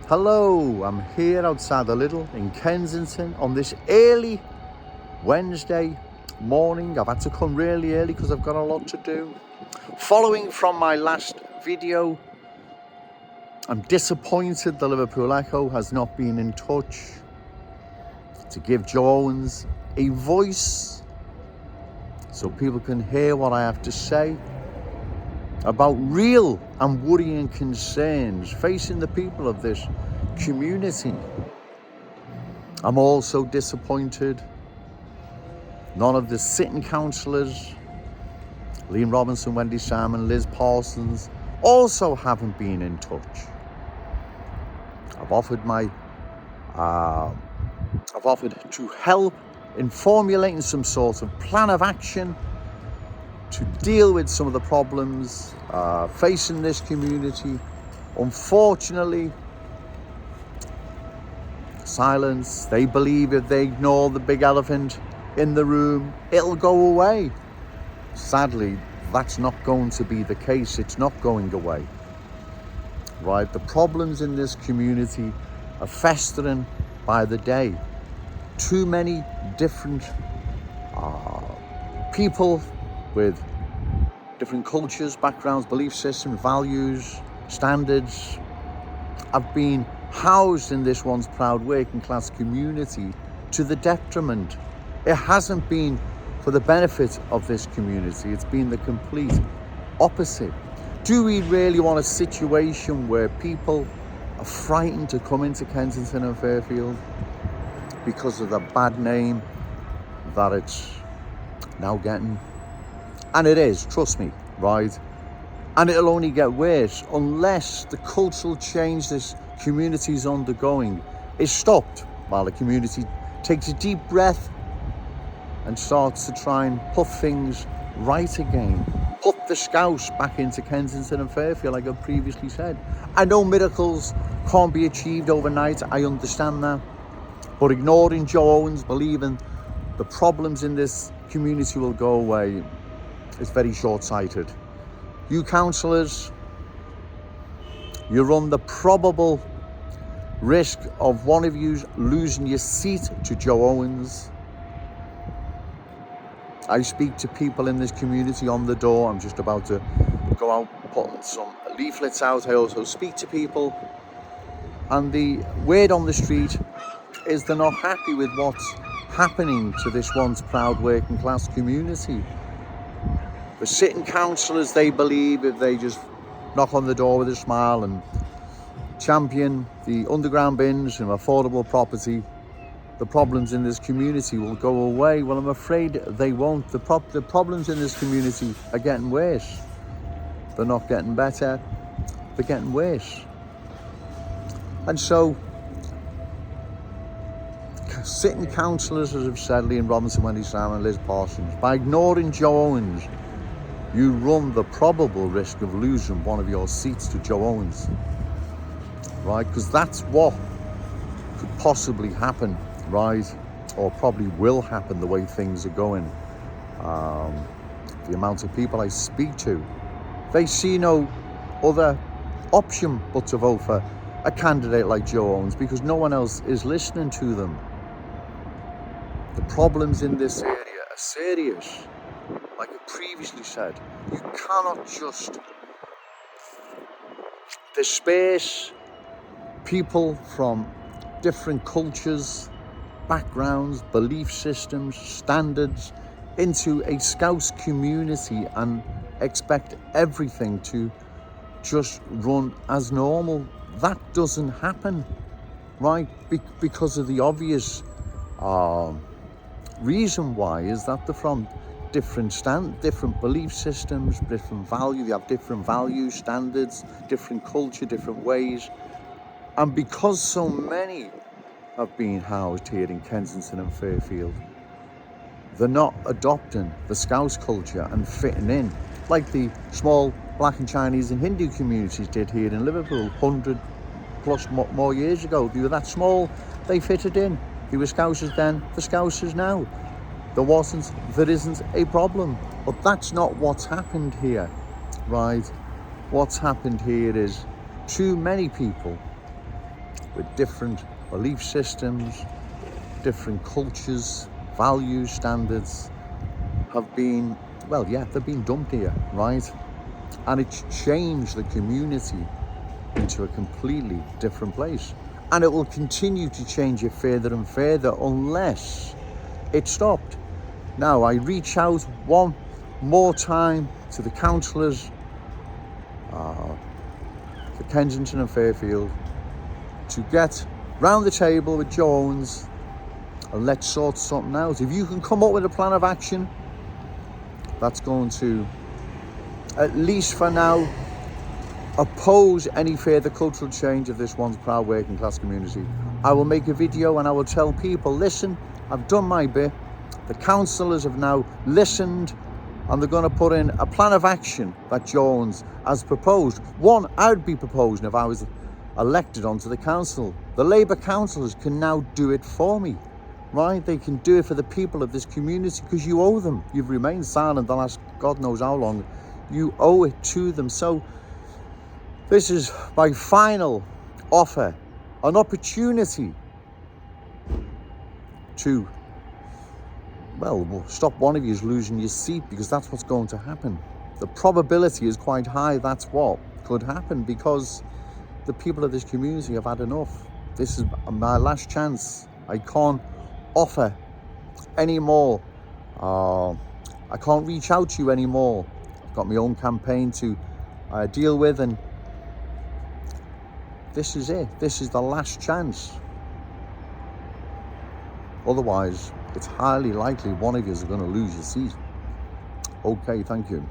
Hello, I'm here outside the Lidl in Kensington on this early Wednesday morning. I've had to come really early because I've got a lot to do. Following from my last video, I'm disappointed the Liverpool Echo has not been in touch to give Joe Owens a voice so people can hear what I have to say about real and worrying concerns facing the people of this community. I'm also disappointed none of the sitting councillors, Liam Robinson, Wendy Salmon, Liz Parsons, also haven't been in touch. I've offered to help in formulating some sort of plan of action to deal with some of the problems facing this community. Unfortunately, silence. They believe if they ignore the big elephant in the room, it'll go away. Sadly, that's not going to be the case. It's not going away. Right? The problems in this community are festering by the day. Too many different people with different cultures, backgrounds, belief systems, values, standards have been housed in this once proud working class community to the detriment. It hasn't been for the benefit of this community, it's been the complete opposite. Do we really want a situation where people are frightened to come into Kensington and Fairfield because of the bad name that it's now getting? And it is, trust me, right? And it'll only get worse unless the cultural change this community is undergoing is stopped while the community takes a deep breath and starts to try and put things right again. Put the Scouse back into Kensington and Fairfield, like I previously said. I know miracles can't be achieved overnight, I understand that. But ignoring Joe Owens, believing the problems in this community will go away, is very short-sighted. You councillors, you run the probable risk of one of you losing your seat to Joe Owens. I speak to people in this community on the door. I'm just about to go out putting some leaflets out. I also speak to people, and the word on the street is they're not happy with what's happening to this once proud working class community. The sitting councillors, they believe if they just knock on the door with a smile and champion the underground bins and affordable property, the problems in this community will go away. Well, I'm afraid they won't. The problems in this community are getting worse. They're not getting better, they're getting worse. And so, sitting councillors, as I've said, Liam Robinson, Wendy Salmon, Liz Parsons, by ignoring Joe Owens, you run the probable risk of losing one of your seats to Joe Owens, right? Because that's what could possibly happen, right? Or probably will happen the way things are going. The amount of people I speak to, they see no other option but to vote for a candidate like Joe Owens because no one else is listening to them. The problems in this area are serious. Like I previously said, you cannot just disperse people from different cultures, backgrounds, belief systems, standards into a Scouse community and expect everything to just run as normal. That doesn't happen, right? Because of the obvious reason why is that they're from different belief systems, different value. They have different values, standards, different culture, different ways. And because so many have been housed here in Kensington and Fairfield, they're not adopting the Scouse culture and fitting in like the small Black and Chinese and Hindu communities did here in Liverpool 100 plus more years ago. They were that small, they fitted in. They were Scousers then, the Scousers now. There isn't a problem. But that's not what's happened here, right? What's happened here is too many people with different belief systems, different cultures, values, standards have been, well, yeah, they've been dumped here, right? And it's changed the community into a completely different place. And it will continue to change it further and further unless it's stopped. Now, I reach out one more time to the councillors for Kensington and Fairfield to get round the table with Owens and let's sort something out. If you can come up with a plan of action that's going to, at least for now, oppose any further cultural change of this once proud working class community, I will make a video and I will tell people, listen, I've done my bit. The councillors have now listened and they're going to put in a plan of action that Jones has proposed. One I'd be proposing if I was elected onto the council. The Labour councillors can now do it for me, right? They can do it for the people of this community because you owe them. You've remained silent the last God knows how long. You owe it to them. So this is my final offer, an opportunity to, well, stop one of you losing your seat, because that's what's going to happen. The probability is quite high that's what could happen, because the people of this community have had enough. This is my last chance. I can't offer any more. I can't reach out to you anymore. I've got my own campaign to deal with, and this is it. This is the last chance. Otherwise, it's highly likely one of you is going to lose your seat. Okay, thank you.